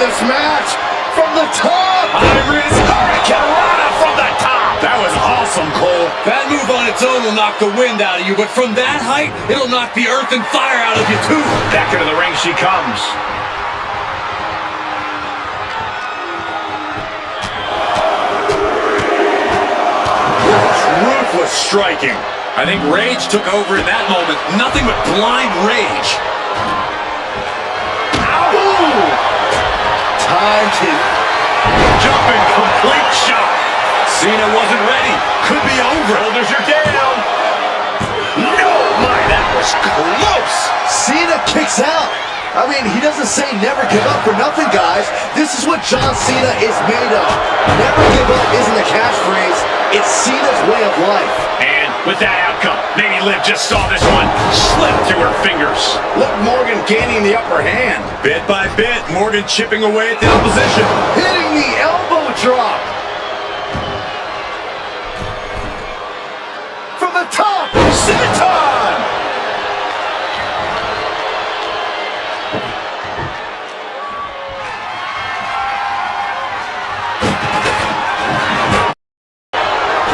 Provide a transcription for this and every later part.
this match from the top. Iris Hurricanrana from the top. That was awesome, Cole. That move on its own will knock the wind out of you, but from that height, it'll knock the earth and fire out of you, too. Back into the ring she comes. Ruthless striking. I think rage took over in that moment. Nothing but blind rage. Ooh. Time to jumping complete shot. Cena wasn't ready. Could be over. Shoulders are down. No, my, that was close. Cena kicks out. I mean, he doesn't say never give up for nothing, guys. This is what John Cena is made of. Never give up isn't a catchphrase. It's Cena's way of life. And with that outcome, maybe Liv just saw this one slip through her fingers. Look, Morgan gaining the upper hand. Bit by bit, Morgan chipping away at the opposition. Hitting the elbow drop. From the top, Senton!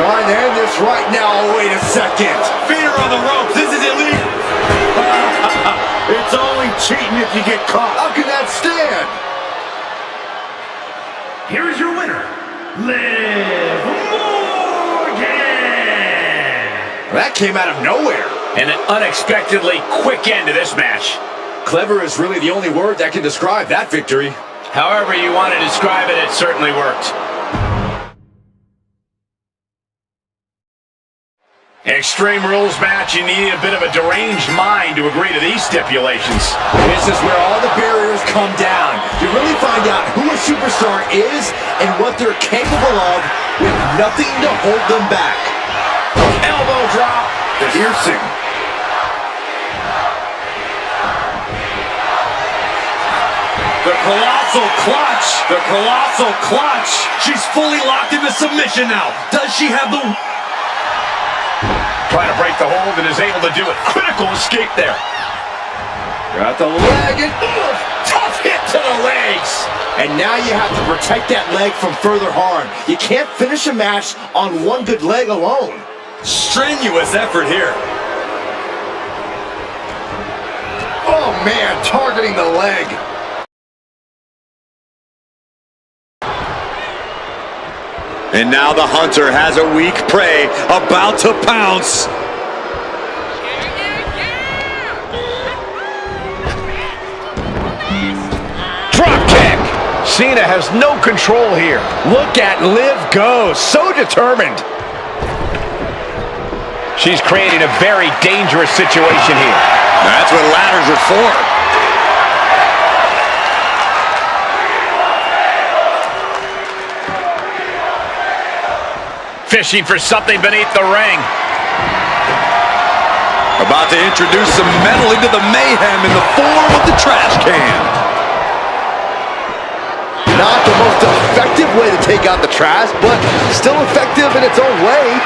Trying to end this right now. Oh, wait a second. Feet are on the ropes. This is illegal. It's only cheating if you get caught. How can that stand? Here is your winner, Liv Morgan. That came out of nowhere. And an unexpectedly quick end to this match. Clever is really the only word that can describe that victory. However you want to describe it, it certainly worked. Extreme Rules match, you need a bit of a deranged mind to agree to these stipulations. This is where all the barriers come down. You really find out who a superstar is and what they're capable of with nothing to hold them back. Elbow drop. Piercing. The colossal clutch. The colossal clutch. She's fully locked into submission now. Does she have the... Trying to break the hold and is able to do it. Critical escape there. Got the leg and tough hit to the legs. And now you have to protect that leg from further harm. You can't finish a match on one good leg alone. Strenuous effort here. Oh man, targeting the leg. And now the hunter has a weak prey about to pounce. Drop kick. Cena has no control here. Look at Liv go. So determined. She's creating a very dangerous situation here. That's what ladders are for. Fishing for something beneath the ring. About to introduce some metal into the mayhem in the form of the trash can. Not the most effective way to take out the trash, but still effective in its own way.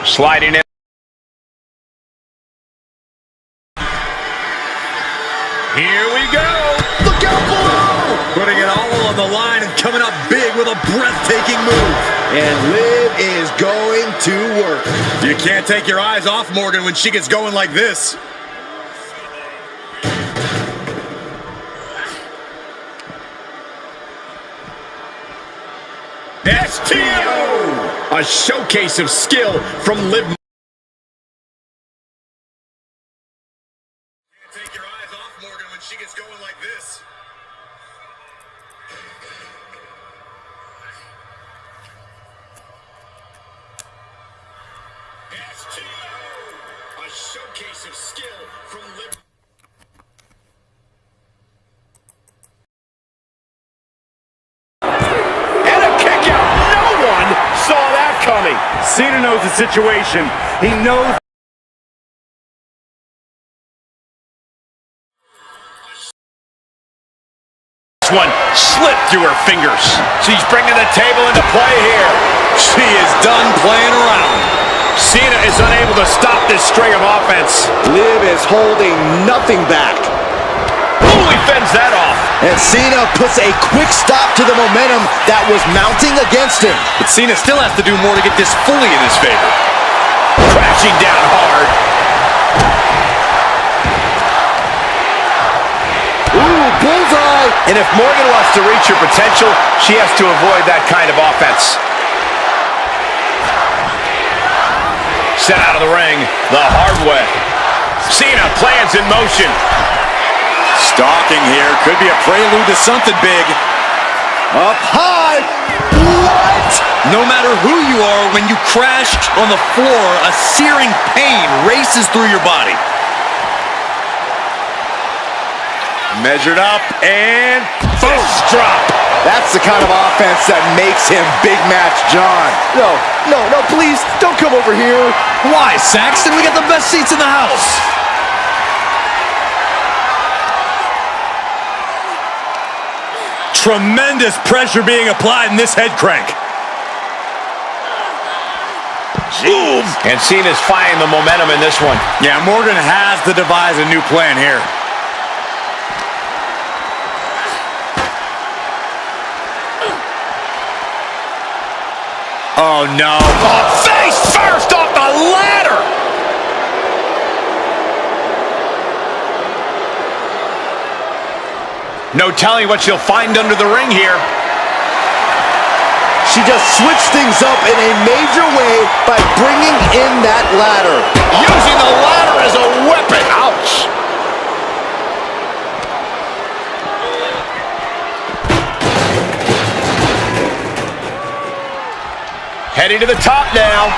Sliding in. Here we go. Look out below! Putting it all on the line and coming up big with a breathtaking move. And Liv is going to work. You can't take your eyes off Morgan when she gets going like this. STO! A showcase of skill from Liv. Take your eyes off Morgan when she gets going like this. STO! A showcase of skill from Liv. And a kick out. No one saw that coming. Cena knows the situation. He knows. One slipped through her fingers. She's bringing the table into play here. She is done playing around. Cena is unable to stop this string of offense. Liv is holding nothing back. Ooh, he fends that off. And Cena puts a quick stop to the momentum that was mounting against him. But Cena still has to do more to get this fully in his favor. Crashing down hard. Ooh, bullseye! And if Morgan wants to reach her potential, she has to avoid that kind of offense. Sent out of the ring the hard way. Cena plans in motion. Stalking here. Could be a prelude to something big. Up high! What? No matter who you are, when you crash on the floor, a searing pain races through your body. Measured up and fist drop. That's the kind of offense that makes him Big Match John. No, please, don't come over here. Why, Saxton? We got the best seats in the house. Tremendous pressure being applied in this head crank. Boom! And Cena's finding the momentum in this one. Yeah, Morgan has to devise a new plan here. Oh, no. Oh, face first off the ladder! No telling what she'll find under the ring here. She just switched things up in a major way by bringing in that ladder. Using the ladder as a weapon. Ouch. Heading to the top now.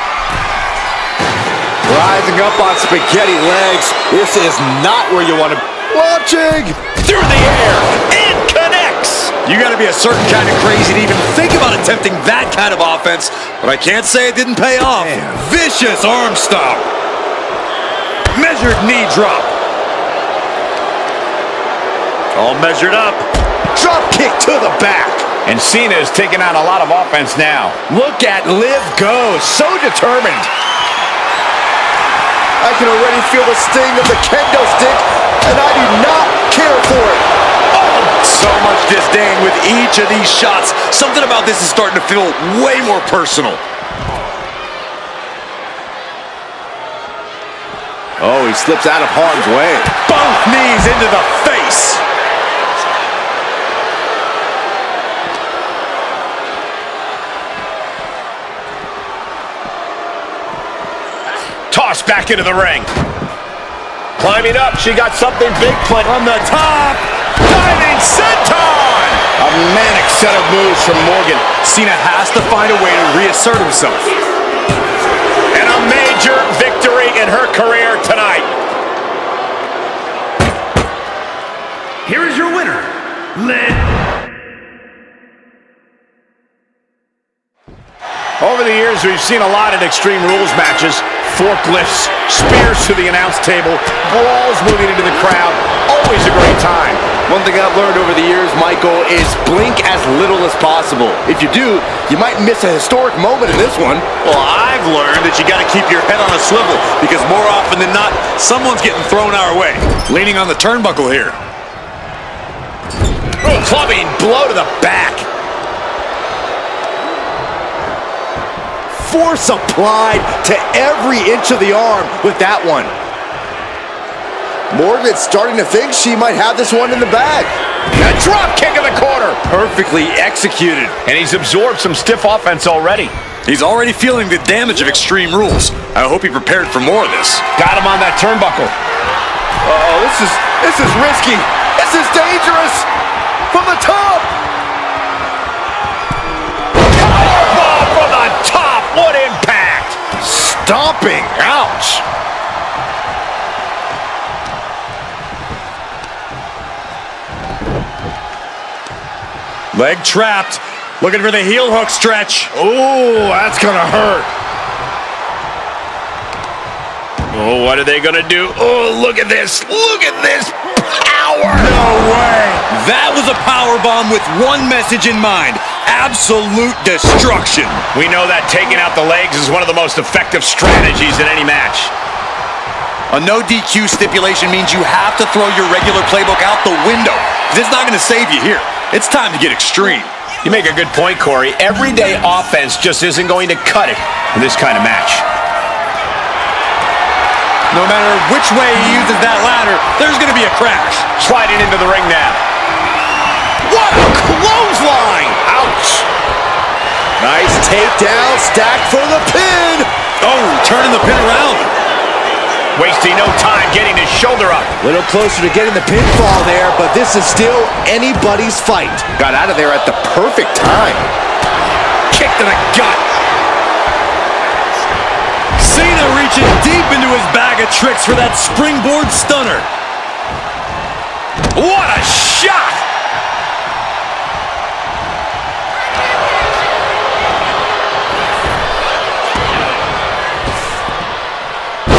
Rising up on spaghetti legs. This is not where you want to be. Launching! Through the air. And connects. You got to be a certain kind of crazy to even think about attempting that kind of offense, but I can't say it didn't pay off. Man. Vicious arm stomp. Measured knee drop. All measured up. Drop kick to the back. And Cena is taking on a lot of offense now. Look at Liv go. So determined. I can already feel the sting of the kendo stick, and I do not care for it. So much disdain with each of these shots. Something about this is starting to feel way more personal. Oh, he slips out of harm's way. Both knees into the face. Tossed back into the ring. Climbing up, she got something big planned. From the top. Diving senton! A manic set of moves from Morgan. Cena has to find a way to reassert himself. And a major victory in her career tonight. Here is your winner, Liv. Over the years, we've seen a lot of Extreme Rules matches. Forklifts, spears to the announce table, brawls moving into the crowd. Always a great time. One thing I've learned over the years, Michael, is blink as little as possible. If you do, you might miss a historic moment in this one. Well, I've learned that you got to keep your head on a swivel because more often than not, someone's getting thrown our way. Leaning on the turnbuckle here. Oh, clubbing blow to the back. Force applied to every inch of the arm with that one. Morgan's starting to think she might have this one in the bag. A drop kick in the corner. Perfectly executed. And he's absorbed some stiff offense already. He's already feeling the damage of Extreme Rules. I hope he prepared for more of this. Got him on that turnbuckle. Uh-oh, this is risky. This is dangerous. From the top. Powerbomb from the top. What impact. Stomping. Ouch. Leg trapped. Looking for the heel hook stretch. Oh, that's gonna hurt. Oh, what are they gonna do? Oh, look at this. Look at this power. No way. That was a power bomb with one message in mind. absolute destruction. We know that taking out the legs is one of the most effective strategies in any match. A no DQ stipulation means you have to throw your regular playbook out the window, because it's not going to save you here. It's time to get extreme. You make a good point, Corey. Everyday offense just isn't going to cut it in this kind of match. No matter which way he uses that ladder, there's going to be a crash. Sliding into the ring now. What a clothesline! Ouch! Nice takedown, stacked for the pin. Oh, turning the pin around. Wasting no time getting his shoulder up. Little closer to getting the pinfall there, but this is still anybody's fight. Got out of there at the perfect time. Kick to the gut. Cena reaching deep into his bag of tricks for that springboard stunner. What a shot!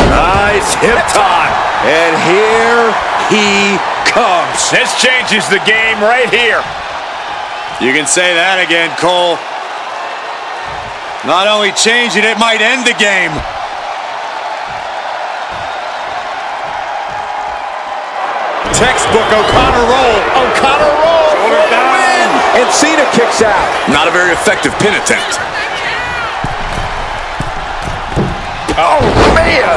Nice hip toss. And here he comes. This changes the game right here. You can say that again, Cole. Not only change it, it might end the game. Textbook O'Connor roll. O'Connor roll. Shoulder for the down. win. And Cena kicks out. Not a very effective pin attempt. Oh, man.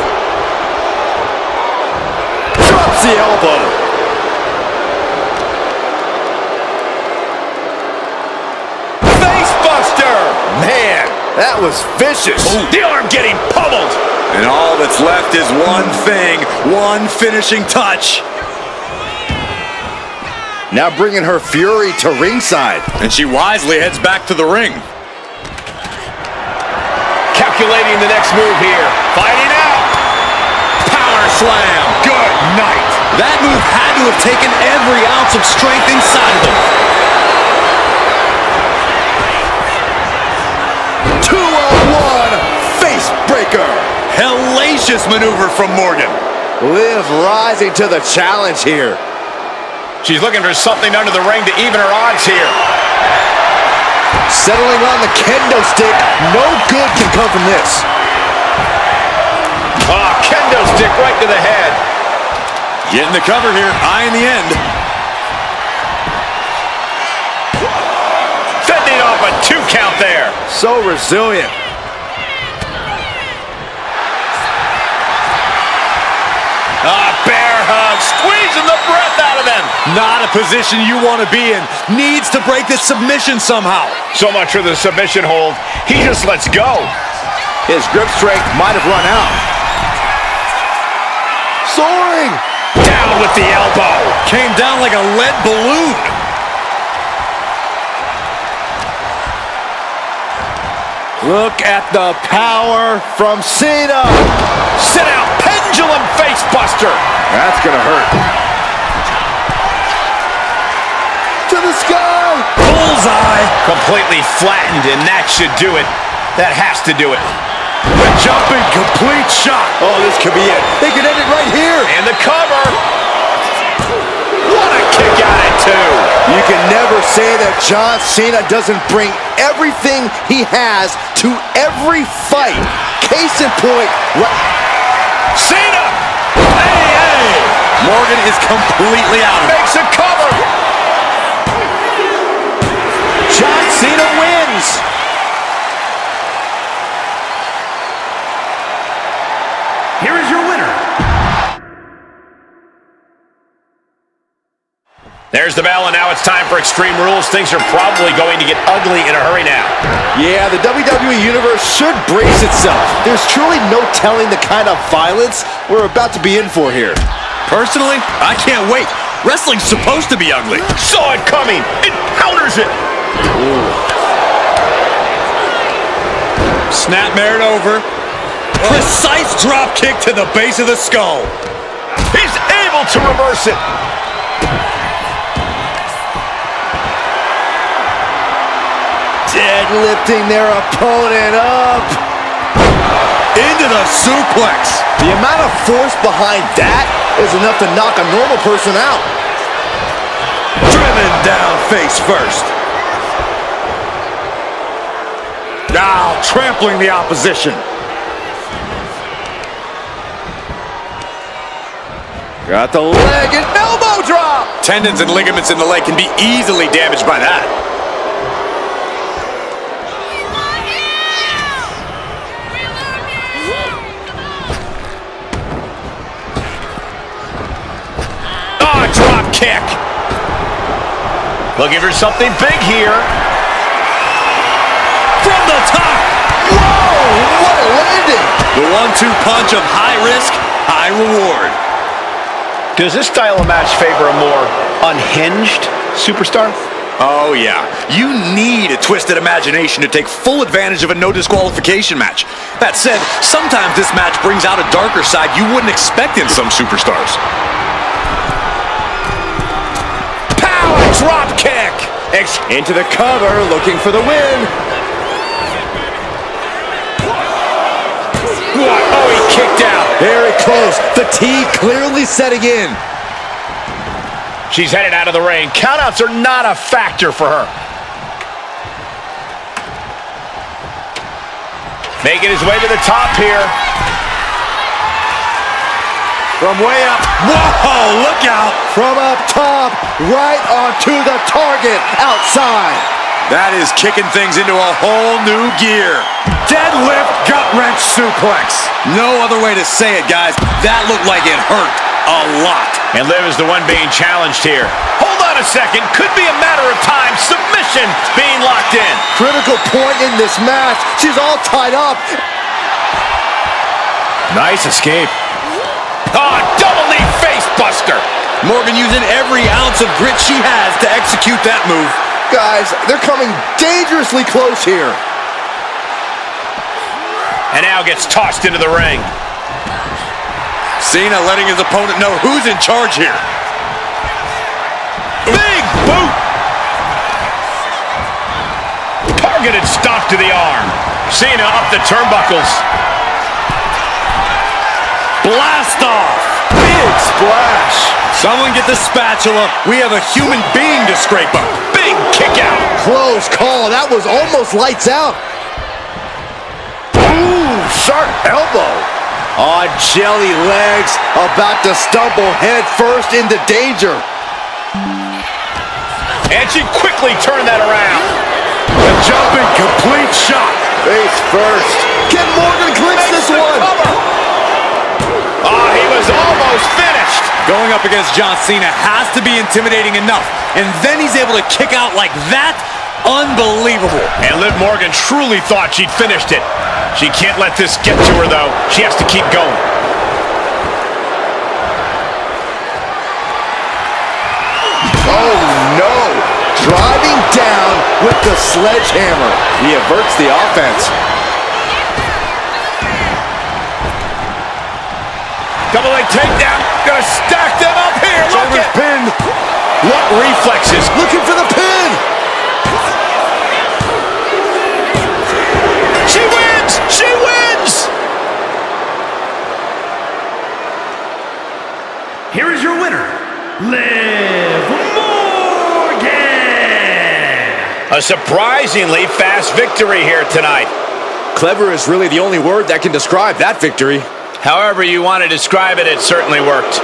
Drops the elbow. Face buster. Man, that was vicious. Ooh. The arm getting pummeled. And all that's left is one thing, one finishing touch. Now bringing her fury to ringside. And she wisely heads back to the ring. Calculating the next move here. Fighting out. Power slam. Good night. That move had to have taken every ounce of strength inside of him. 2-on-1 face breaker. Hellacious maneuver from Morgan. Liv rising to the challenge here. She's looking for something under the ring to even her odds here. Settling on the kendo stick. No good can come from this. Kendo stick right to the head. Getting the cover here, eye in the end. Fending off a 2 count there. So resilient. Bear hug, squeezing the breath out of them. Not a position you want to be in. Needs to break this submission somehow. So much for the submission hold. He just lets go. His grip strength might have run out. Soaring. Down with the elbow. Came down like a lead balloon. Look at the power from Cena. Sit out, pendulum face buster. That's gonna hurt. To the sky. Bullseye. Completely flattened, and that should do it. That has to do it. The jumping complete shot. Oh, this could be it. They could end it right here. And the cover. What a kick out at 2. You can never say that John Cena doesn't bring everything he has to every fight. Case in point, Cena. Hey. Morgan is completely out of it. Makes a cover. John Cena wins. Here is your winner. There's the bell, and now it's time for Extreme Rules. Things are probably going to get ugly in a hurry now. Yeah, the WWE Universe should brace itself. There's truly no telling the kind of violence we're about to be in for here. Personally, I can't wait. Wrestling's supposed to be ugly. Saw it coming. It counters it. Snapmare it over. Precise drop kick to the base of the skull. He's able to reverse it. Deadlifting their opponent up. Into the suplex. The amount of force behind that is enough to knock a normal person out. Driven down face first. Now trampling the opposition. Got the leg and elbow drop. Tendons and ligaments in the leg can be easily damaged by that. Oh, drop kick. Looking for something big here. From the top. Whoa, what a landing. The 1-2 punch of high risk, high reward. Does this style of match favor a more unhinged superstar? Oh, yeah. You need a twisted imagination to take full advantage of a no disqualification match. That said, sometimes this match brings out a darker side you wouldn't expect in some superstars. Power drop kick. Into the cover, looking for the win. What? Oh, he kicked out. Very close. Fatigue clearly setting in. She's headed out of the ring. Countouts are not a factor for her. Making his way to the top here. From way up. Whoa, look out. From up top, right onto the target, outside. That is kicking things into a whole new gear. Deadlift gut-wrench suplex. No other way to say it, guys. That looked like it hurt a lot. And Liv is the one being challenged here. Hold on a second. Could be a matter of time. Submission being locked in. Critical point in this match. She's all tied up. Nice escape. Oh, double knee face buster. Morgan using every ounce of grit she has to execute that move. Guys, they're coming dangerously close here. And now gets tossed into the ring. Cena letting his opponent know who's in charge here. Big boot. Targeted stomp to the arm. Cena up the turnbuckles. Blast off. Big splash. Someone get the spatula. We have a human being to scrape up. Big kick out. Close call. That was almost lights out. Ooh, sharp elbow. On jelly legs, about to stumble head first into danger. And she quickly turned that around. A jumping complete shot. Face first. Can Morgan clinch this one? Oh, he was almost finished. Going up against John Cena has to be intimidating enough. And then he's able to kick out like that. Unbelievable. And Liv Morgan truly thought she'd finished it. She can't let this get to her, though. She has to keep going. Oh, no. Driving down with the sledgehammer. He averts the offense. Double leg takedown. Gonna stack them up here. Look at pinned. what reflexes. Looking for the pin. She wins! She wins! Here is your winner, Liv Morgan. A surprisingly fast victory here tonight. Clever is really the only word that can describe that victory. However you want to describe it, it certainly worked.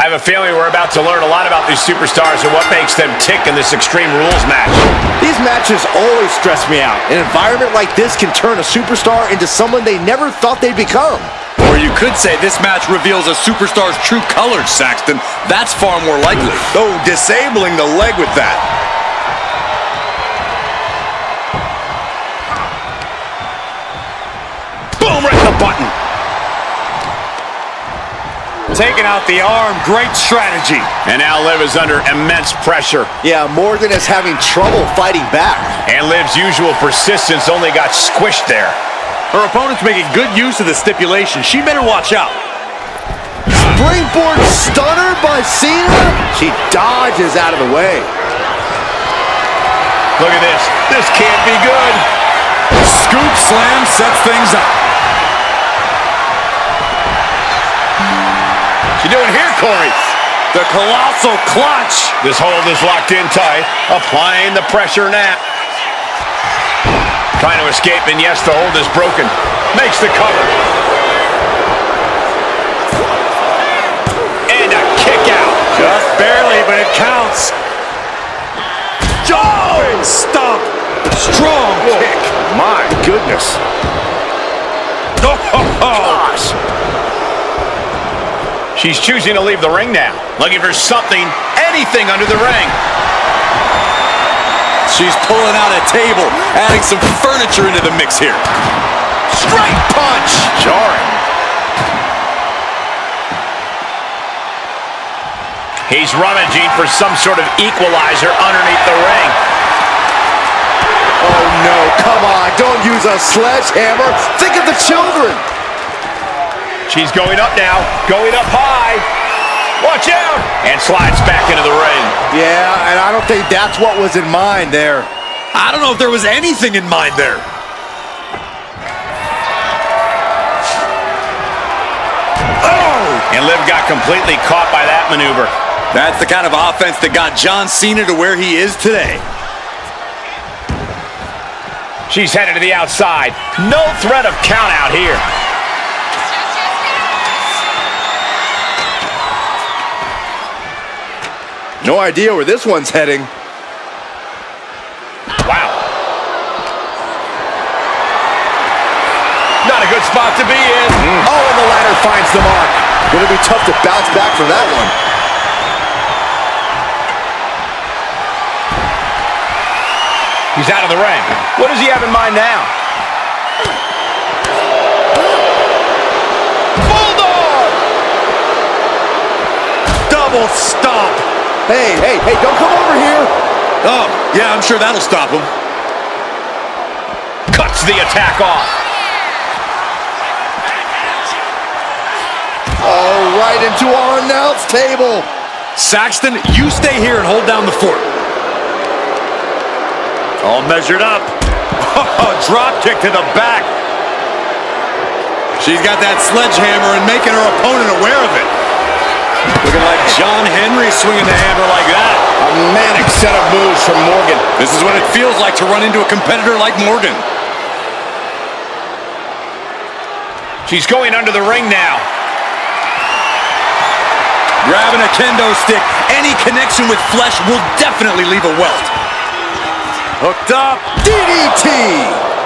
I have a feeling we're about to learn a lot about these superstars and what makes them tick in this Extreme Rules match. These matches always stress me out. An environment like this can turn a superstar into someone they never thought they'd become. Or you could say this match reveals a superstar's true colors, Saxton. That's far more likely. Though disabling the leg with that. Boom, right in the button. Taking out the arm, great strategy. And now Liv is under immense pressure. Yeah, Morgan is having trouble fighting back. And Liv's usual persistence only got squished there. Her opponent's making good use of the stipulation. She better watch out. Springboard stunner by Cena. She dodges out of the way. Look at this. This can't be good. Scoop slam sets things up. What's you doing here, Corey? The colossal clutch. This hold is locked in tight. Applying the pressure now. Trying to escape, and yes, the hold is broken. Makes the cover. And a kick out. Just barely, but it counts. Oh, stomp. Strong kick. My goodness. Gosh. She's choosing to leave the ring now. Looking for something, anything under the ring. She's pulling out a table, adding some furniture into the mix here. Straight punch. Jarring. He's rummaging for some sort of equalizer underneath the ring. Oh no, come on, don't use a sledgehammer. Think of the children. She's going up now, going up high. Watch out! And slides back into the ring. Yeah, and I don't think that's what was in mind there. I don't know if there was anything in mind there. Oh! And Liv got completely caught by that maneuver. That's the kind of offense that got John Cena to where he is today. She's headed to the outside. No threat of count out here. No idea where this one's heading. Wow. Not a good spot to be in. Oh, and the ladder finds the mark. It'll be tough to bounce back from that one. He's out of the ring. What does he have in mind now? Bulldog! Double stomp. Hey, don't come over here. Oh, yeah, I'm sure that'll stop him. Cuts the attack off. Oh, right into our announce table. Saxton, you stay here and hold down the fort. All measured up. Drop kick to the back. She's got that sledgehammer and making her opponent aware of it. Looking like John Henry swinging the hammer like that. A manic set of moves from Morgan. This is what it feels like to run into a competitor like Morgan. She's going under the ring now. Grabbing a kendo stick. Any connection with flesh will definitely leave a welt. Hooked up. DDT.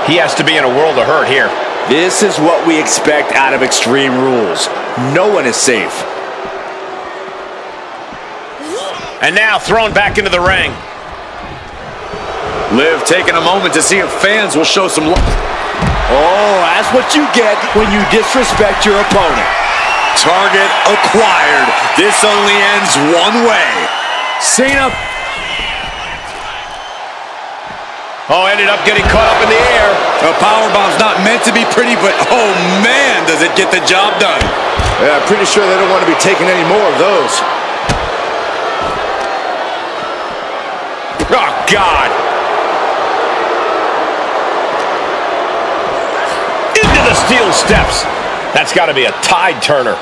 He has to be in a world of hurt here. This is what we expect out of Extreme Rules. No one is safe. And now thrown back into the ring. Liv taking a moment to see if fans will show some love. Oh, that's what you get when you disrespect your opponent. Target acquired. This only ends one way. Cena. Oh, ended up getting caught up in the air. A powerbomb's not meant to be pretty, but oh man, does it get the job done. Yeah, I'm pretty sure they don't want to be taking any more of those. Oh, God. Into the steel steps. That's got to be a tide turner.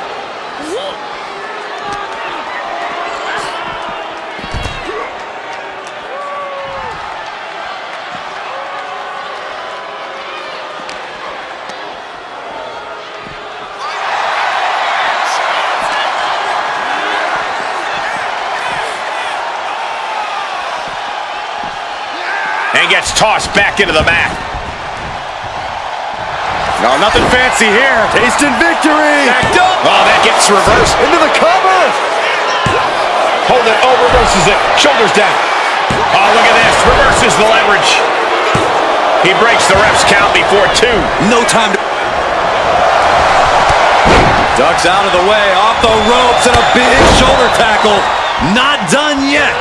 And gets tossed back into the mat. No, nothing fancy here. Tasting victory. Backed up. Oh, that gets reversed. Into the cover. Hold it. Oh, reverses it. Shoulders down. Oh, look at this. Reverses the leverage. He breaks the ref's count before 2. No time to... Ducks out of the way, off the ropes, and a big shoulder tackle. Not done yet.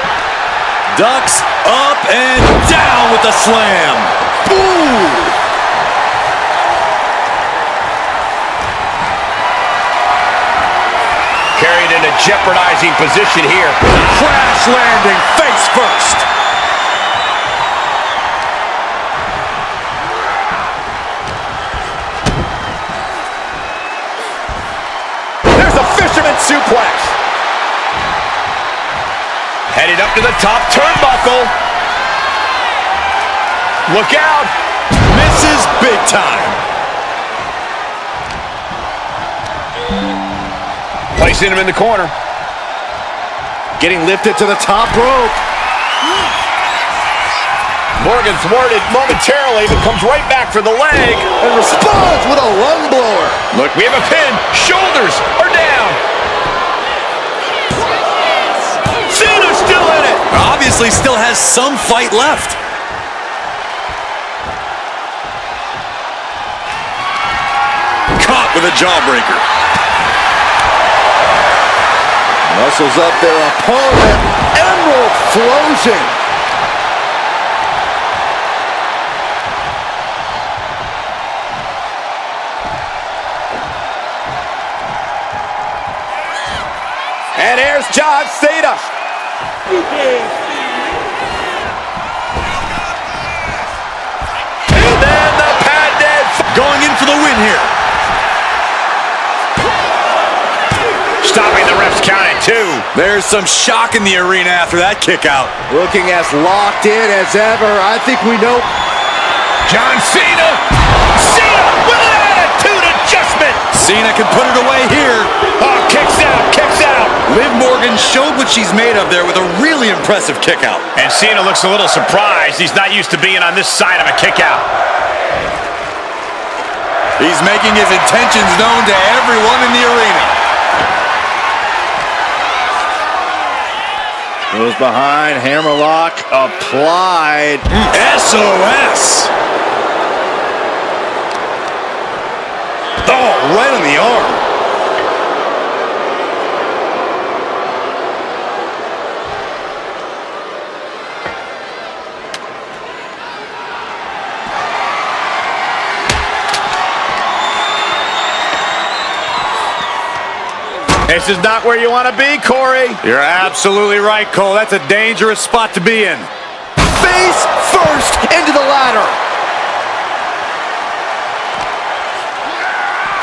Ducks up and down with the slam. Boom! Carried in a jeopardizing position here. Crash landing, face first. There's a fisherman suplex. Headed up to the top turnbuckle. Look out. Misses big time. Placing him in the corner. Getting lifted to the top rope. Morgan thwarted momentarily, but comes right back for the leg. And responds with a lung blower. Look, we have a pin. Shoulders are down. Cena's still in it. Obviously still has some fight left. Caught with a jawbreaker. Muscles up their opponent. Emerald Flosion. And here's John Sena. And then the patented Going in for the win here. stopping the ref's count at 2. There's some shock in the arena after that kick out. Looking as locked in as ever. I think we know. John Cena. Cena with an attitude adjustment. Cena can put it away here. Oh, kicks out, kicks out. Liv Morgan showed what she's made of there with a really impressive kick out. And Cena looks a little surprised. He's not used to being on this side of a kick out. He's making his intentions known to everyone in the arena. Goes behind, hammerlock applied. SOS. Oh, right on the arm. This is not where you want to be, Corey. You're absolutely right, Cole. That's a dangerous spot to be in. Face first into the ladder.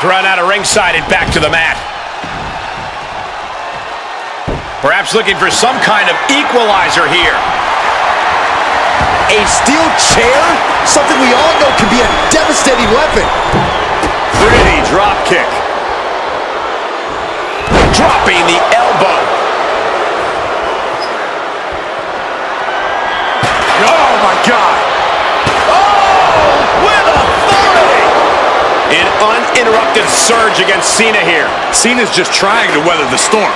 Thrown out of ringside and back to the mat. Perhaps looking for some kind of equalizer here. A steel chair? Something we all know can be a devastating weapon. Pretty drop kick. Dropping the elbow. Oh, my God. Oh, with authority. An uninterrupted surge against Cena here. Cena's just trying to weather the storm.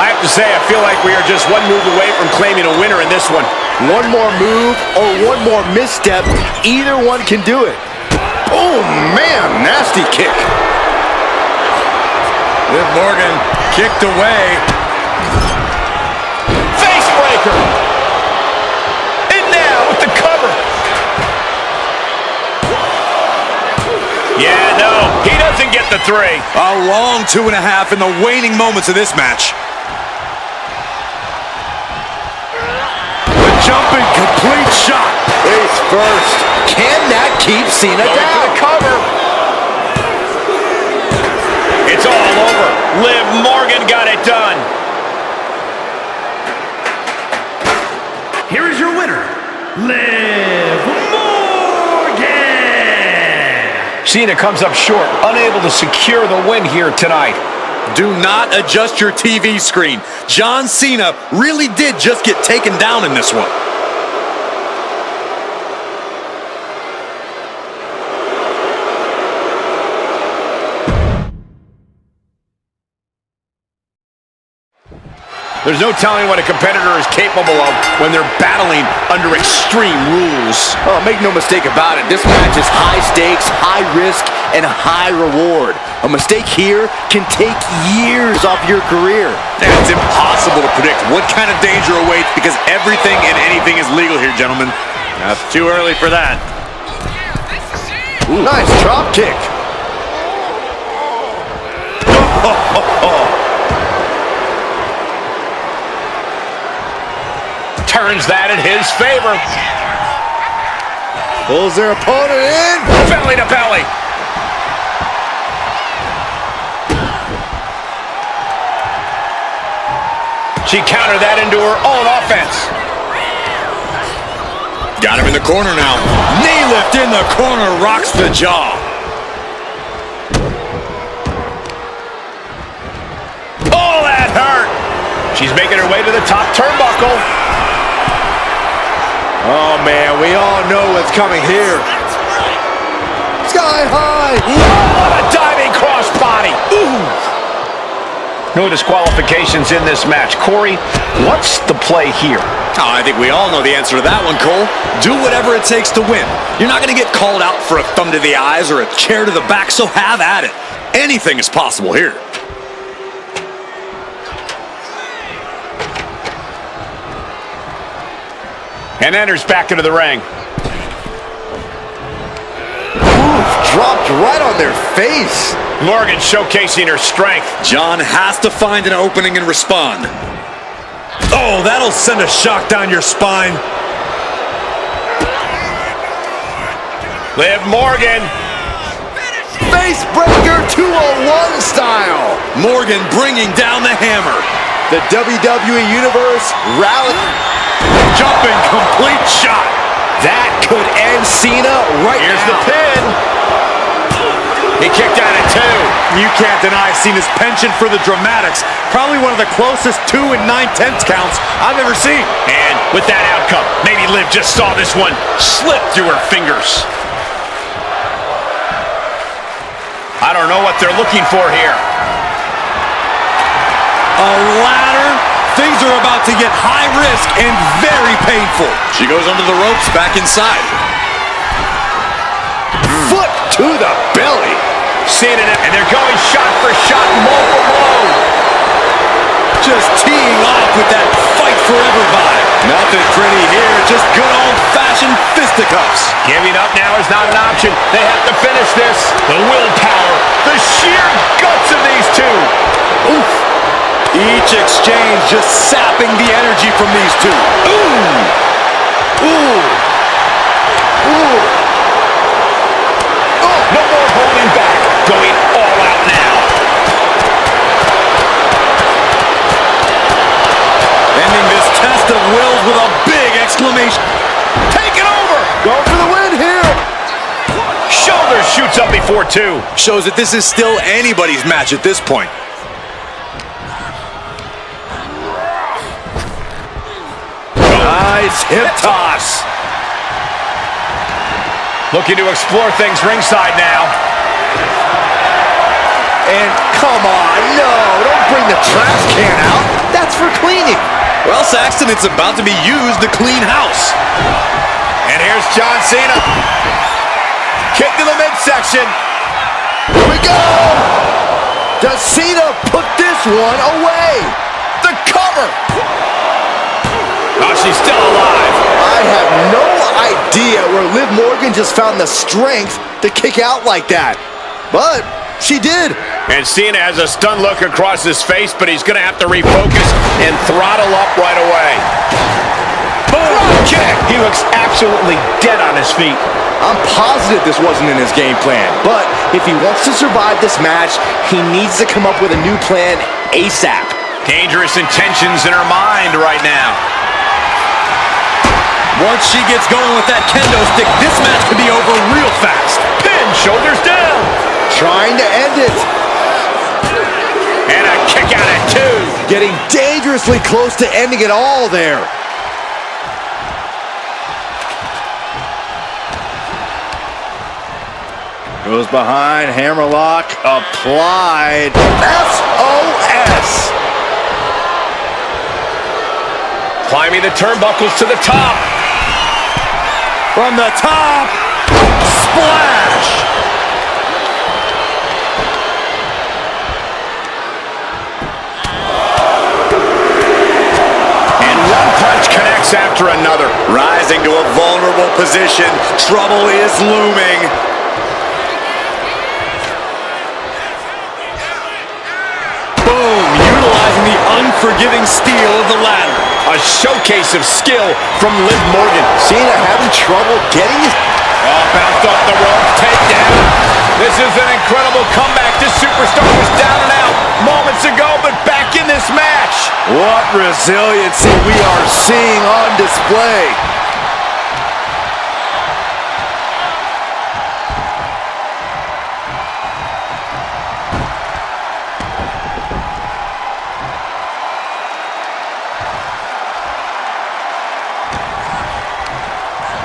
I have to say, I feel like we are just one move away from claiming a winner in this one. One more move or one more misstep, either one can do it. Oh, man, nasty kick. Liv Morgan kicked away. Face breaker. And now with the cover. Yeah, no, he doesn't get the 3. A long 2.5 in the waning moments of this match. The jumping complete shot. Face first. Can that keep Cena Going down? for the cover. It's all over. Liv Morgan got it done. Here is your winner, Liv Morgan. Cena comes up short, unable to secure the win here tonight. Do not adjust your TV screen. John Cena really did just get taken down in this one. There's no telling what a competitor is capable of when they're battling under extreme rules. Oh, make no mistake about it. This match is high stakes, high risk, and high reward. A mistake here can take years off your career. And it's impossible to predict what kind of danger awaits because everything and anything is legal here, gentlemen. That's too early for that. Ooh, nice drop kick. Turns that in his favor. Pulls their opponent in. Belly to belly. She countered that into her own offense. Got him in the corner now. Knee lift in the corner, rocks the jaw. Oh, that hurt. She's making her way to the top turnbuckle. Oh, man, we all know what's coming here. Sky high. What a diving crossbody. Ooh. No disqualifications in this match. Corey, what's the play here? Oh, I think we all know the answer to that one, Cole. Do whatever it takes to win. You're not going to get called out for a thumb to the eyes or a chair to the back, so have at it. Anything is possible here. And enters back into the ring. Oof, dropped right on their face. Morgan showcasing her strength. John has to find an opening and respond. Oh, that'll send a shock down your spine. Liv Morgan. Face breaker 201 style. Morgan bringing down the hammer. The WWE Universe rally. Jumping complete shot. That could end Cena right Here's now. the pin. He kicked out at 2. You can't deny Cena's penchant for the dramatics. Probably one of the closest 2 9/10 counts I've ever seen. And with that outcome, maybe Liv just saw this one slip through her fingers. I don't know what they're looking for here. A ladder. Things are about to get high risk and very painful. She goes under the ropes, back inside. Foot to the belly. Cena, and they're going shot for shot, blow for blow. Just teeing off with that fight forever vibe. Nothing pretty here, just good old-fashioned fisticuffs. Giving up now is not an option. They have to finish this. The willpower, the sheer guts of these two. Oof. Each exchange just sapping the energy from these two. Ooh. Ooh. Ooh. Oh, no more holding back. Going all out now. Ending this test of wills with a big exclamation. Take it over. Going for the win here. Shoulder shoots up before 2. Shows that this is still anybody's match at this point. Nice hip toss. Looking to explore things ringside now. And come on, no, don't bring the trash can out. That's for cleaning. Well, Saxton, it's about to be used to clean house. And here's John Sena. Kick to the midsection. Here we go. Does Cena put this one away? The cover. Oh, she's still alive. I have no idea where Liv Morgan just found the strength to kick out like that. But she did. And Cena has a stunned look across his face, but he's going to have to refocus and throttle up right away. Boom! Kick! He looks absolutely dead on his feet. I'm positive this wasn't in his game plan, but if he wants to survive this match, he needs to come up with a new plan ASAP. Dangerous intentions in her mind right now. Once she gets going with that kendo stick, this match could be over real fast. Pin, shoulders down. Trying to end it. And a kick out at 2. Getting dangerously close to ending it all there. Goes behind, hammerlock applied. SOS. Climbing the turnbuckles to the top. From the top, splash. after another. Rising to a vulnerable position. Trouble is looming. Boom! Utilizing the unforgiving steel of the ladder. A showcase of skill from Liv Morgan. Cena having trouble getting his... Oh, bounced off the rope, takedown. This is an incredible comeback. This superstar was down and out moments ago, but back in this match. What resiliency we are seeing on display.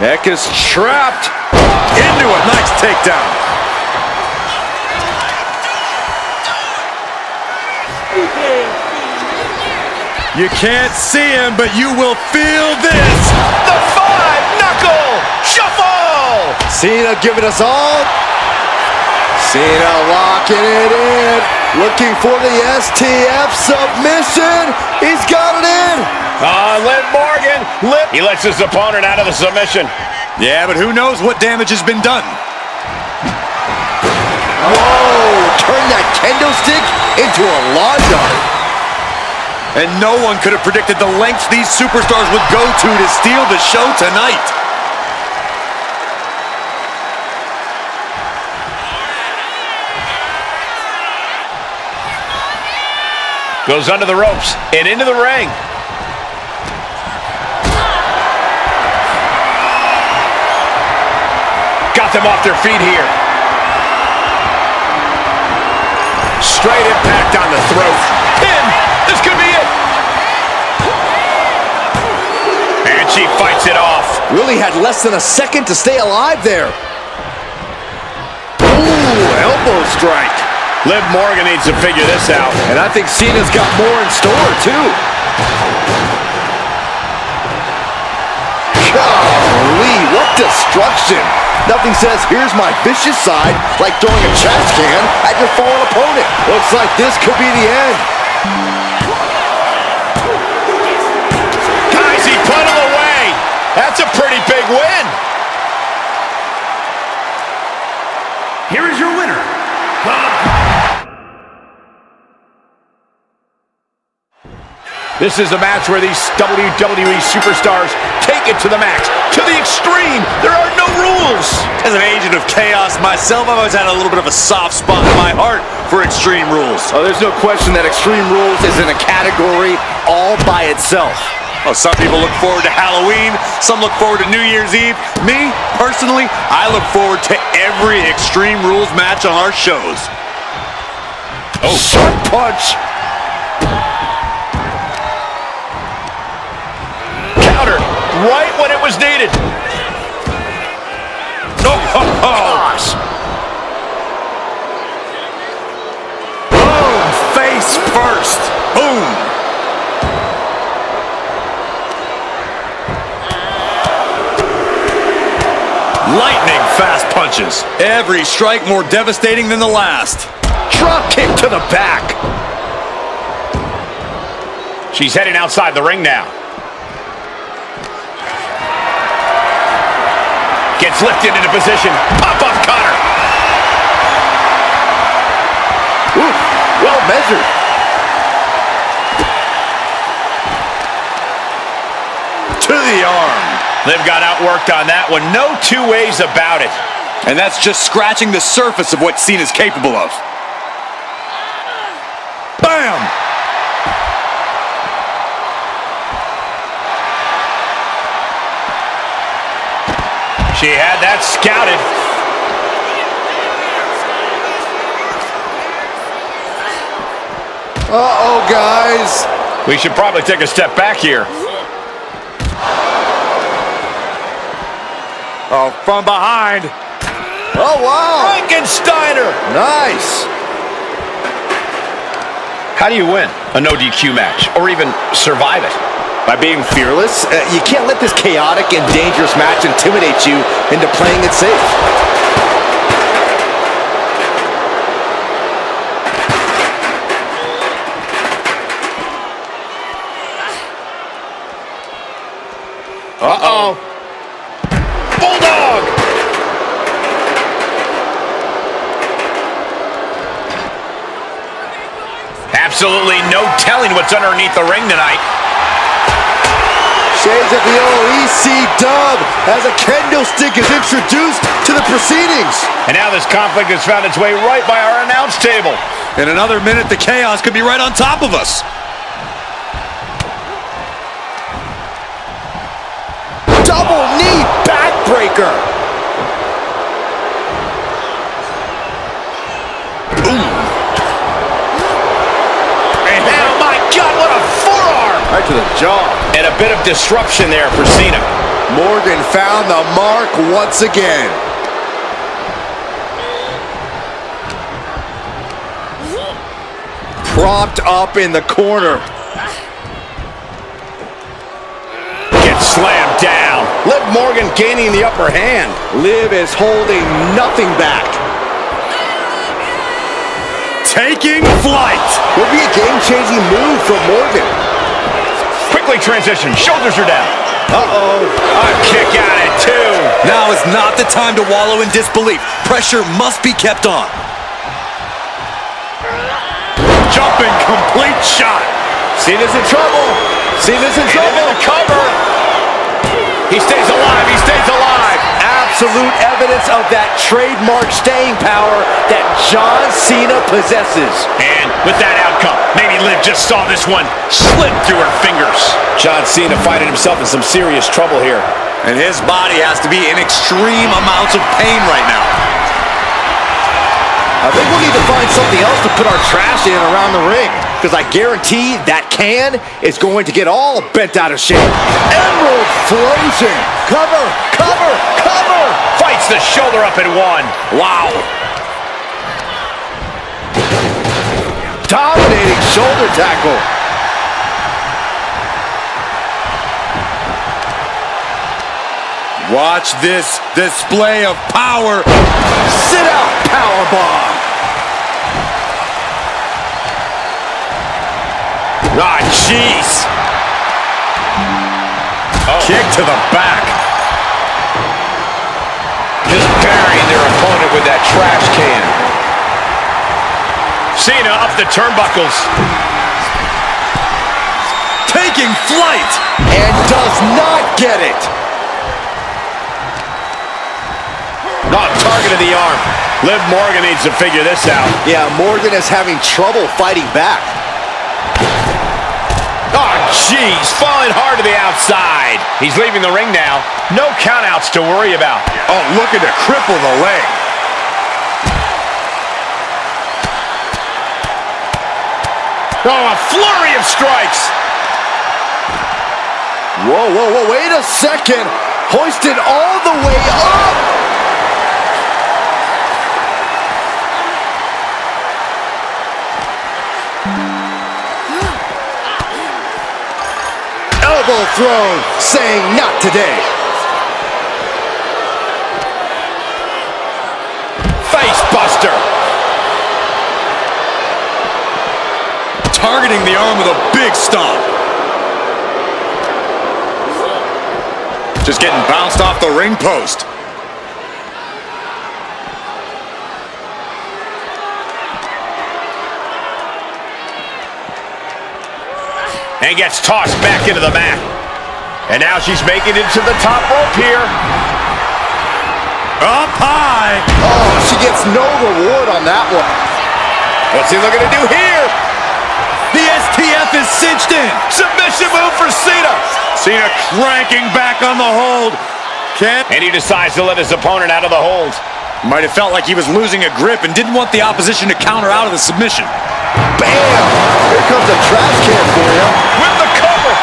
Neck is trapped into a nice takedown. You can't see him, but you will feel this. The five-knuckle shuffle. Cena giving us all. Cena locking it in. Looking for the STF submission. He's got it in. Liv Morgan. He lets his opponent out of the submission. Yeah, but who knows what damage has been done. Whoa, turn that kendo stick into a lawn dart. And no one could have predicted the lengths these superstars would go to steal the show tonight. Goes under the ropes and into the ring. Got them off their feet here. Straight impact on the throat. Pin. This could be it. And she fights it off. Really had less than a second to stay alive there. Ooh, elbow strike. Liv Morgan needs to figure this out. And I think Cena's got more in store, too. Golly, what destruction. Nothing says, here's my vicious side, like throwing a trash can at your fallen opponent. Looks like this could be the end. Guys, he put him away. That's a pretty big win. Here is your winner. This is a match where these WWE superstars take it to the max, to the extreme. There are no rules. As an agent of chaos myself, I've always had a little bit of a soft spot in my heart for Extreme Rules. Oh, there's no question that Extreme Rules is in a category all by itself. Well, some people look forward to Halloween, some look forward to New Year's Eve. Me, personally, I look forward to every Extreme Rules match on our shows. Oh, sharp punch. Countered right when it was needed. Gosh. Boom, face first. Boom. Lightning fast punches. Every strike more devastating than the last. Drop kick to the back. She's heading outside the ring now. Gets lifted into position. Pop-up cutter. Ooh, well measured. To the arm. Liv got outworked on that one. No two ways about it. And that's just scratching the surface of what Cena's capable of. Bam! She had that scouted. Uh-oh, guys. We should probably take a step back here. Oh, from behind. Oh, wow. Frankensteiner. Nice. How do you win a no DQ match or even survive it? By being fearless. You can't let this chaotic and dangerous match intimidate you into playing it safe. Absolutely no telling what's underneath the ring tonight. Shades of the old EC dub as a kendo stick is introduced to the proceedings. And now this conflict has found its way right by our announce table. In another minute, the chaos could be right on top of us. Double knee backbreaker. And oh my God, what a forearm! Right to the jaw. And a bit of disruption there for Cena. Morgan found the mark once again. Propped up in the corner. Gets slammed down. Liv Morgan gaining the upper hand. Liv is holding nothing back. Taking flight. Will be a game-changing move from Morgan. Quickly transition. Shoulders are down. Uh-oh. A kick out at 2. Now is not the time to wallow in disbelief. Pressure must be kept on. Jumping complete shot. Cena's in trouble. Cena's in trouble. Into the cover. He stays alive. He stays alive. Absolute evidence of that trademark staying power that John Cena possesses. And with that outcome, maybe Liv just saw this one slip through her fingers. John Cena finding himself in some serious trouble here. And his body has to be in extreme amounts of pain right now. I think we'll need to find something else to put our trash in around the ring, because I guarantee that can is going to get all bent out of shape. Emerald Frozen. Cover, cover, cover. Fights the shoulder up at 1. Wow. Dominating shoulder tackle. Watch this display of power. Sit out powerbomb. Ah, jeez. Kick to the back. Just burying their opponent with that trash can. Cena up the turnbuckles. Taking flight. And does not get it. Not targeting the arm. Liv Morgan needs to figure this out. Yeah, Morgan is having trouble fighting back. Oh, jeez. Falling hard to the outside. He's leaving the ring now. No countouts to worry about. Oh, looking to cripple the leg. Oh, a flurry of strikes. Whoa, whoa, whoa, wait a second. Hoisted all the way up. Elbow thrown, saying not today. Face buster. Targeting the arm with a big stomp. Just getting bounced off the ring post. And gets tossed back into the mat. And now she's making it to the top rope here. Up high. Oh, she gets no reward on that one. What's he looking to do here? The STF is cinched in. Submission move for Cena. Cena cranking back on the hold. And he decides to let his opponent out of the hold. Might have felt like he was losing a grip and didn't want the opposition to counter out of the submission. Bam! Here comes a trash can for you. With the cover.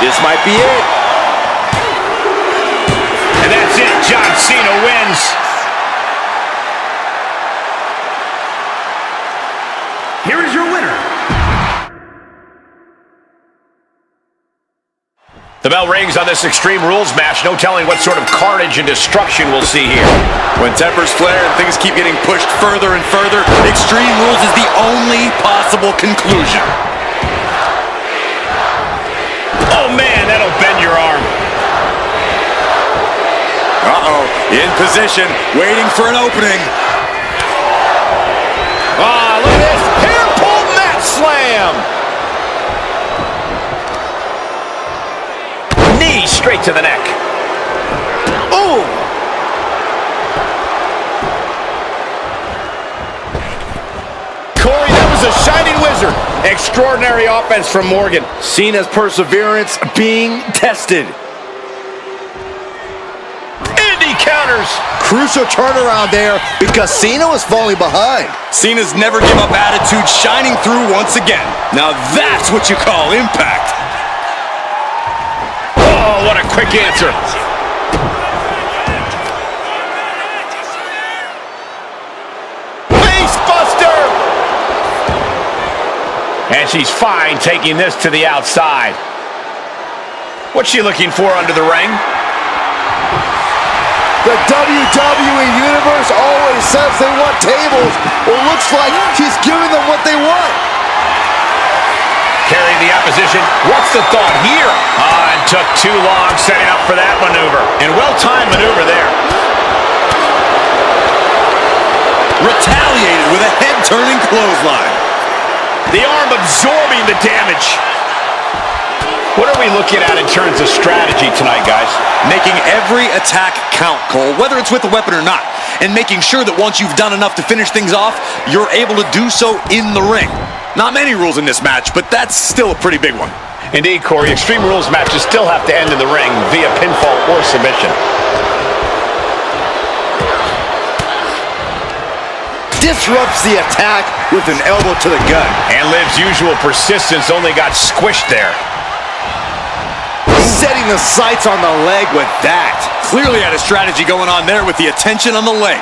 This might be it. And that's it. John Cena wins. Here is your winner. The bell rings on this Extreme Rules match. No telling what sort of carnage and destruction we'll see here. When tempers flare and things keep getting pushed further and further, Extreme Rules is the only possible conclusion. Oh, man, that'll bend your arm. Uh-oh, in position, waiting for an opening. Ah, look at this. Hair pull mat slam. to the neck. Oh! Corey, that was a shining wizard. Extraordinary offense from Morgan. Cena's perseverance being tested. And he counters. Crucial turnaround there because Cena was falling behind. Cena's never give up attitude shining through once again. Now that's what you call impact. Oh, what a quick answer. Face buster. And she's fine taking this to the outside. What's she looking for under the ring? The WWE Universe always says they want tables. Well, looks like she's giving them what they want. Carrying the opposition. What's the thought here? And took too long setting up for that maneuver. And well-timed maneuver there. Retaliated with a head-turning clothesline. The arm absorbing the damage. What are we looking at in terms of strategy tonight, guys? Making every attack count, Cole, whether it's with a weapon or not. And making sure that once you've done enough to finish things off, you're able to do so in the ring. Not many rules in this match, but that's still a pretty big one. Indeed, Corey. Extreme Rules matches still have to end in the ring via pinfall or submission. Disrupts the attack with an elbow to the gut. And Liv's usual persistence only got squished there. Setting the sights on the leg with that. Clearly had a strategy going on there with the attention on the leg.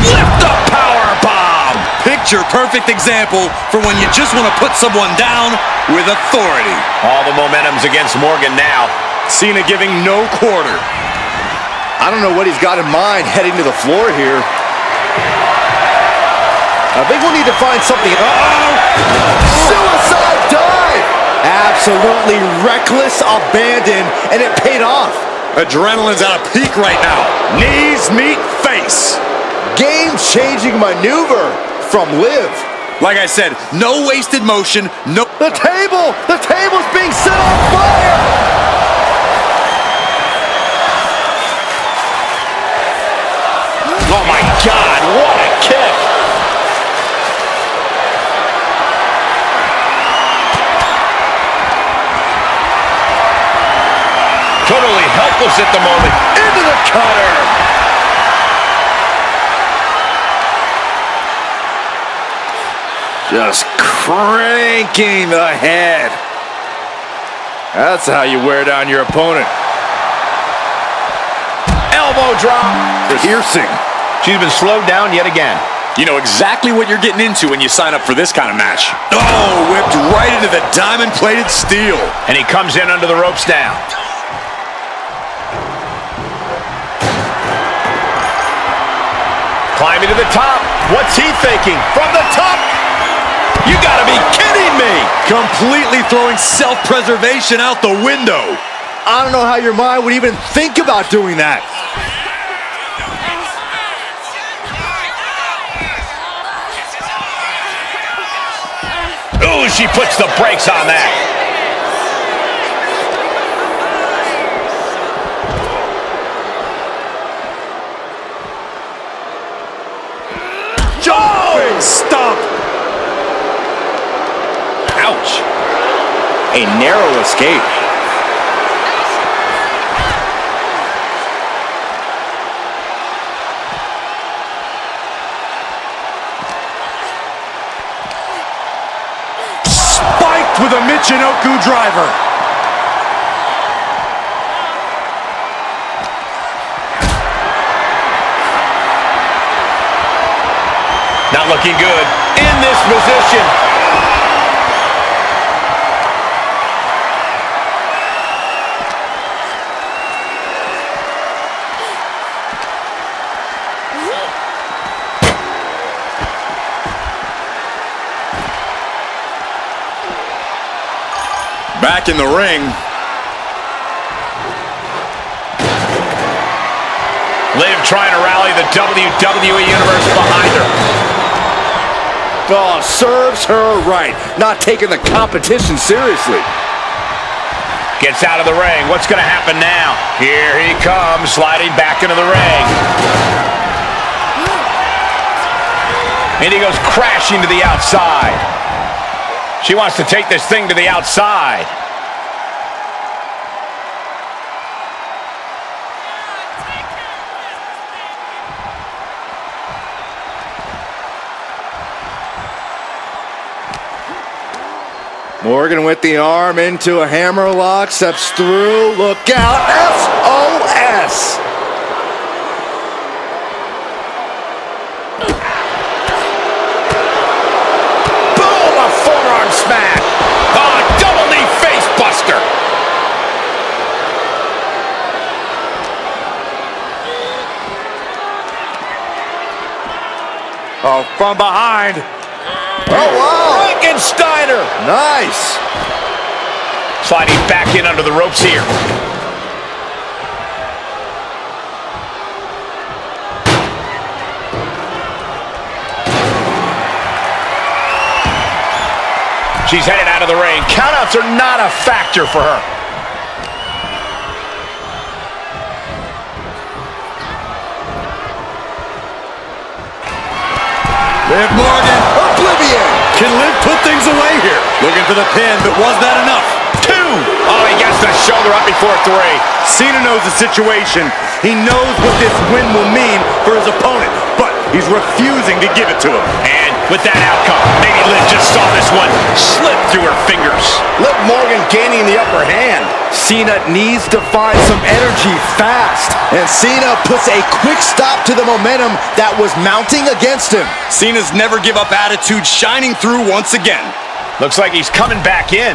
Lift the power bomb! Picture perfect example for when you just want to put someone down with authority. All the momentum's against Morgan now. Cena giving no quarter. I don't know what he's got in mind heading to the floor here. I think we'll need to find something. Uh-oh! Suicide dive! Absolutely reckless abandon, and it paid off. Adrenaline's at a peak right now. Knees meet face. Game-changing maneuver from Liv. Like I said, no wasted motion, no... The table's being set on fire! Oh my God, what a kick! Totally helpless at the moment. Into the cutter! Just cranking the head. That's how you wear down your opponent. Elbow drop. Piercing. She's been slowed down yet again. You know exactly what you're getting into when you sign up for this kind of match. Oh, whipped right into the diamond-plated steel. And he comes in under the ropes now. Climbing to the top. What's he thinking? From the top. You gotta be kidding me. Completely throwing self-preservation out the window. I don't know how your mind would even think about doing that. Ooh, she puts the brakes on that. Big stomp. Ouch. A narrow escape. Spiked with a Michinoku driver. Not looking good in this position. Back in the ring. Liv trying to rally the WWE Universe behind her. Oh, serves her right. Not taking the competition seriously. Gets out of the ring. What's going to happen now? Here he comes, sliding back into the ring. And he goes crashing to the outside. She wants to take this thing to the outside. Morgan with the arm into a hammerlock, steps through, look out, SOS! Boom, a forearm smack. Oh, double knee face buster. Oh, from behind. Oh, wow! Frankensteiner. Nice! Sliding back in under the ropes here. She's headed out of the ring. Countouts are not a factor for her. Liv Morgan. Oblivion! Can Liv put things away here? Looking for the pin, but was that enough? 2. Oh, he gets the shoulder up before 3. Cena knows the situation. He knows what this win will mean for his opponent, but he's refusing to give it to him. And with that outcome, maybe Liv just saw this one slip through her fingers. Liv Morgan gaining the upper hand. Cena needs to find some energy fast. And Cena puts a quick stop to the momentum that was mounting against him. Cena's never give up attitude shining through once again. Looks like he's coming back in.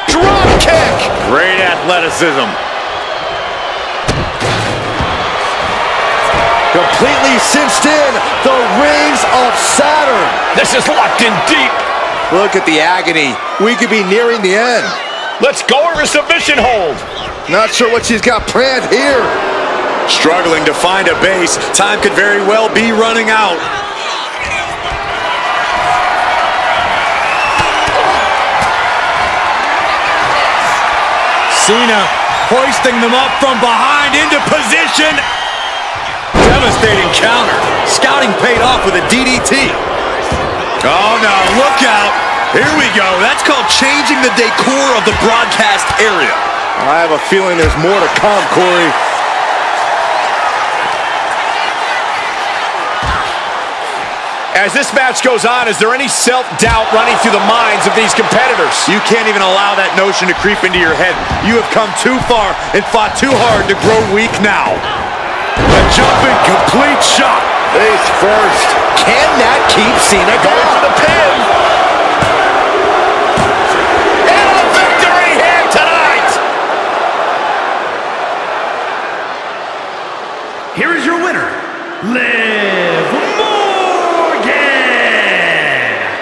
Drop kick. Great athleticism. Completely cinched in the rings of Saturn. This is locked in deep. Look at the agony. We could be nearing the end. Let's go over a submission hold. Not sure what she's got planned here. Struggling to find a base. Time could very well be running out. Cena hoisting them up from behind into position. Devastating counter. Scouting paid off with a DDT. Oh no, look out. Here we go. That's called changing the decor of the broadcast area. I have a feeling there's more to come, Corey. As this match goes on, is there any self-doubt running through the minds of these competitors? You can't even allow that notion to creep into your head. You have come too far and fought too hard to grow weak now. A jumping complete shot. Face first. Can that keep Cena going For the pin. And a victory here tonight. Here is your winner, Liv Morgan.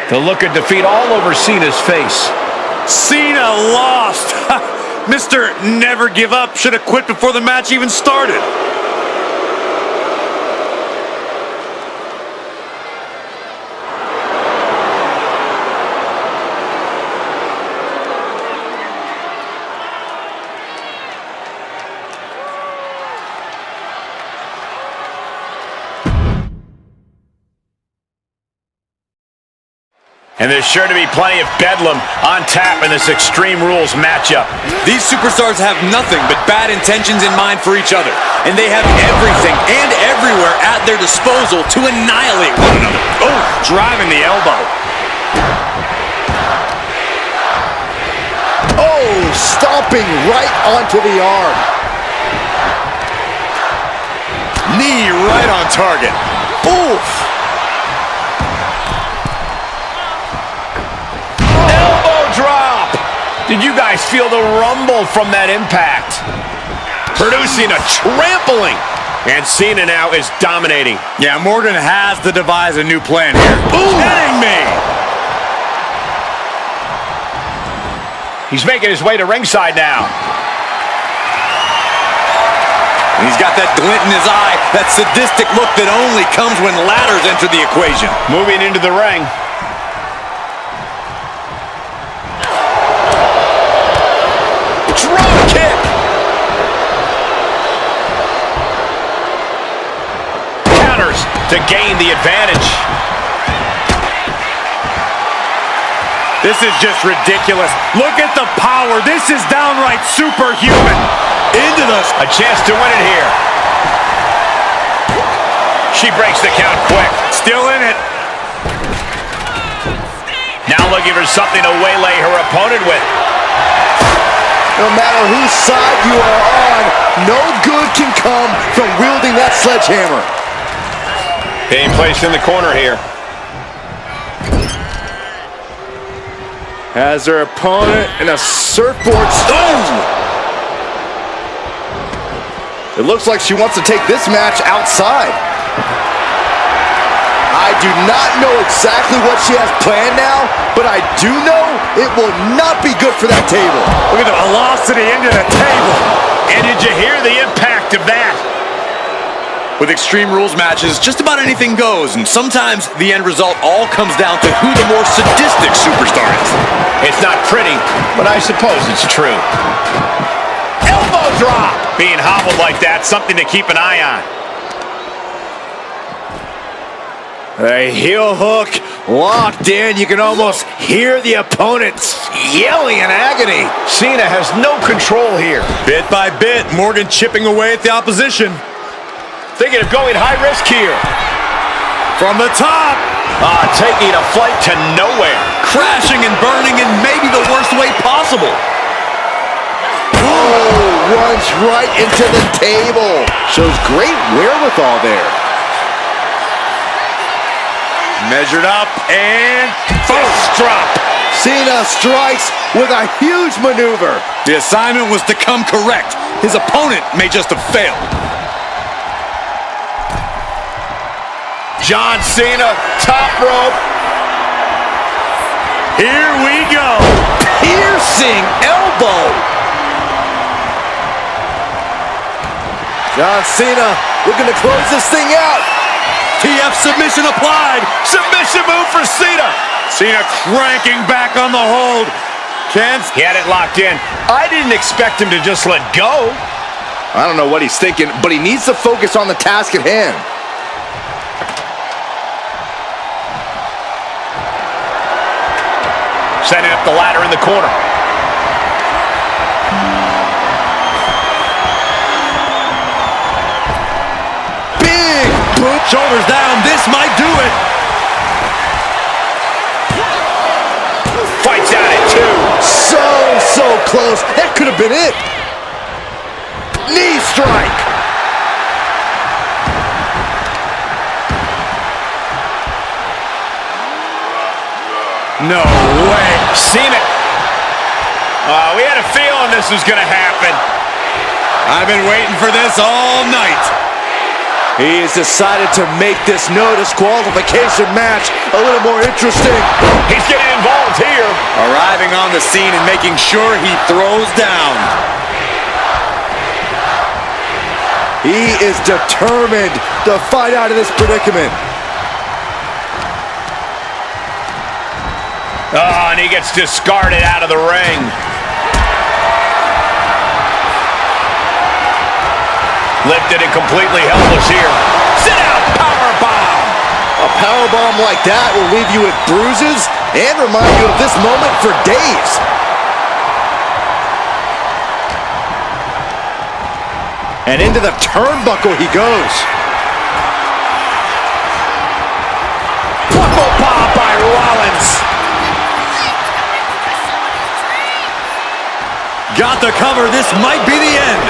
The look of defeat all over Cena's face. Cena lost. Mr. Never Give Up should have quit before the match even started. And there's sure to be plenty of bedlam on tap in this Extreme Rules matchup. These superstars have nothing but bad intentions in mind for each other, and they have everything and everywhere at their disposal to annihilate one another. Oh, driving the elbow. Oh, stomping right onto the arm. Knee right on target. Oof. Did you guys feel the rumble from that impact? Producing a trampling. And Cena now is dominating. Yeah, Morgan has to devise a new plan here. Ooh. Kidding me. He's making his way to ringside now. And he's got that glint in his eye, that sadistic look that only comes when ladders enter the equation. Moving into the ring. to gain the advantage. This is just ridiculous. Look at the power. This is downright superhuman. Into the... A chance to win it here. She breaks the count quick. Still in it. Now looking for something to waylay her opponent with. No matter whose side you are on, no good can come from wielding that sledgehammer. Being placed in the corner here. Has her opponent in a surfboard stone. It looks like she wants to take this match outside. I do not know exactly what she has planned now, but I do know it will not be good for that table. Look at the velocity into the table. And did you hear the impact of that? With Extreme Rules matches, just about anything goes, and sometimes the end result all comes down to who the more sadistic superstar is. It's not pretty, but I suppose it's true. Elbow drop! Being hobbled like that, something to keep an eye on. A heel hook locked in. You can almost hear the opponents yelling in agony. Cena has no control here. Bit by bit, Morgan chipping away at the opposition. Thinking of going high risk here. From the top. Taking a flight to nowhere. Crashing and burning in maybe the worst way possible. Oh, runs right into the table. Shows great wherewithal there. Measured up and Fist drop. Cena strikes with a huge maneuver. the assignment was to come correct. His opponent may just have failed. John Sena, top rope. Here we go. Piercing elbow. John Cena looking to close this thing out. TF submission applied. Submission move for Cena. Cena cranking back on the hold. He had it locked in. I didn't expect him to just let go. I don't know what he's thinking, but he needs to focus on the task at hand. Setting up the ladder in the corner. Big boot. Shoulders down. This might do it. Fights out at two. So close. That could have been it. Knee strike. No way. Seen it. We had a feeling this was going to happen. I've been waiting for this all night. He has decided to make this no disqualification match a little more interesting. He's getting involved here. Arriving on the scene and making sure he throws down. He is determined to fight out of this predicament. And he gets discarded out of the ring. Lifted and completely helpless here. Sit out, powerbomb. A powerbomb like that will leave you with bruises and remind you of this moment for days. And into the turnbuckle he goes. Buckle bomb by Rollins. Got the cover. This might be the end.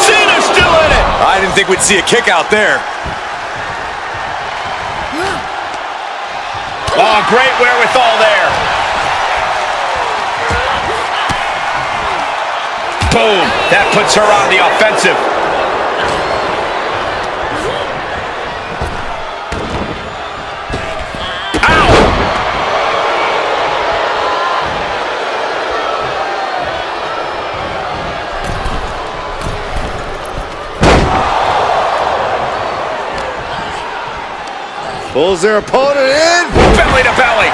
Cena's still in it. I didn't think we'd see a kick out there. Oh, great wherewithal there. Boom. That puts her on the offensive. Pulls their opponent in. Belly to belly.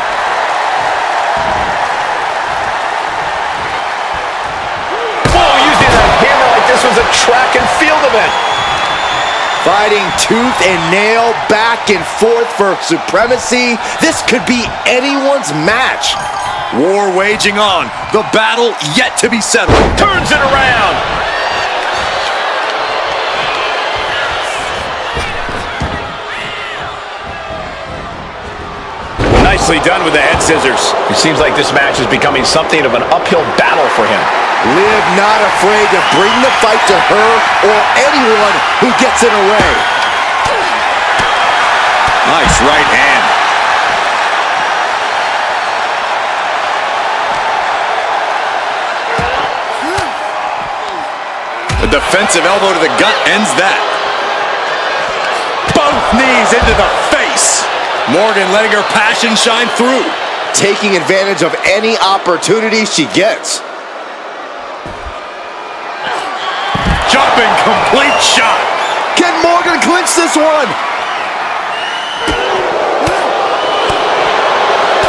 Whoa, using a hammer like this was a track and field event. Fighting tooth and nail, back and forth for supremacy. This could be anyone's match. War waging on. The battle yet to be settled. Turns it around. Nicely done with the head scissors. It seems like this match is becoming something of an uphill battle for him. Liv not afraid to bring the fight to her or anyone who gets in her way. Nice right hand. A defensive elbow to the gut ends that. Both knees into the face. Morgan letting her passion shine through. Taking advantage of any opportunity she gets. Jumping complete shot. Can Morgan clinch this one?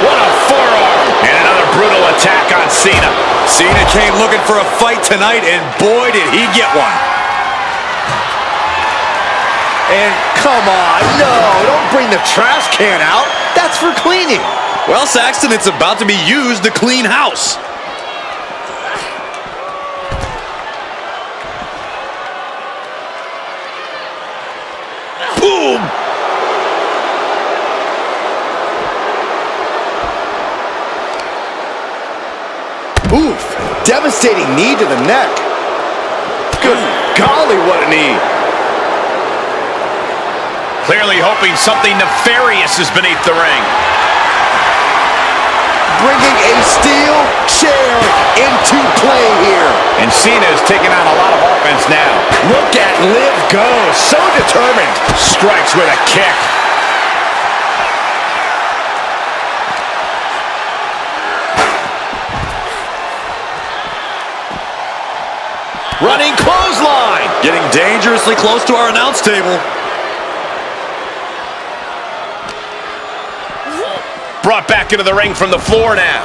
What a forearm. And another brutal attack on Cena. Cena came looking for a fight tonight, and boy, did he get one. And come on, no, don't bring the trash can out. That's for cleaning. Well, Saxton, it's about to be used to clean house. Boom! Oof, devastating knee to the neck. Good golly, what a knee. Clearly hoping something nefarious is beneath the ring. Bringing a steel chair into play here. And Cena is taking on a lot of offense now. Look at Liv go, so determined. Strikes with a kick. Running clothesline. Getting dangerously close to our announce table. Brought back into the ring from the floor now.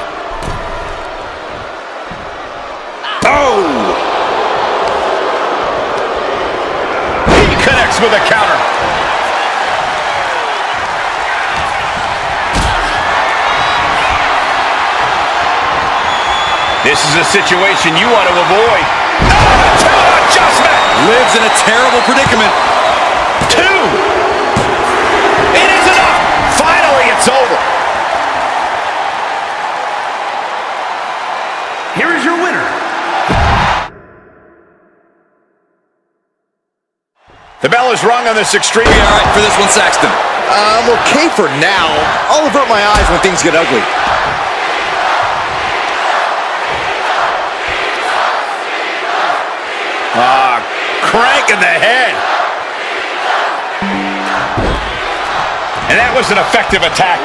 Oh! He connects with a counter. This is a situation you want to avoid. Oh, adjustment! Lives in a terrible predicament. 2. It is enough. Finally, it's over. Here is your winner. The bell is rung on this extreme. Be all right for this one, Saxton. I'm okay for now. I'll avert my eyes when things get ugly. Crank in the head. And that was an effective attack.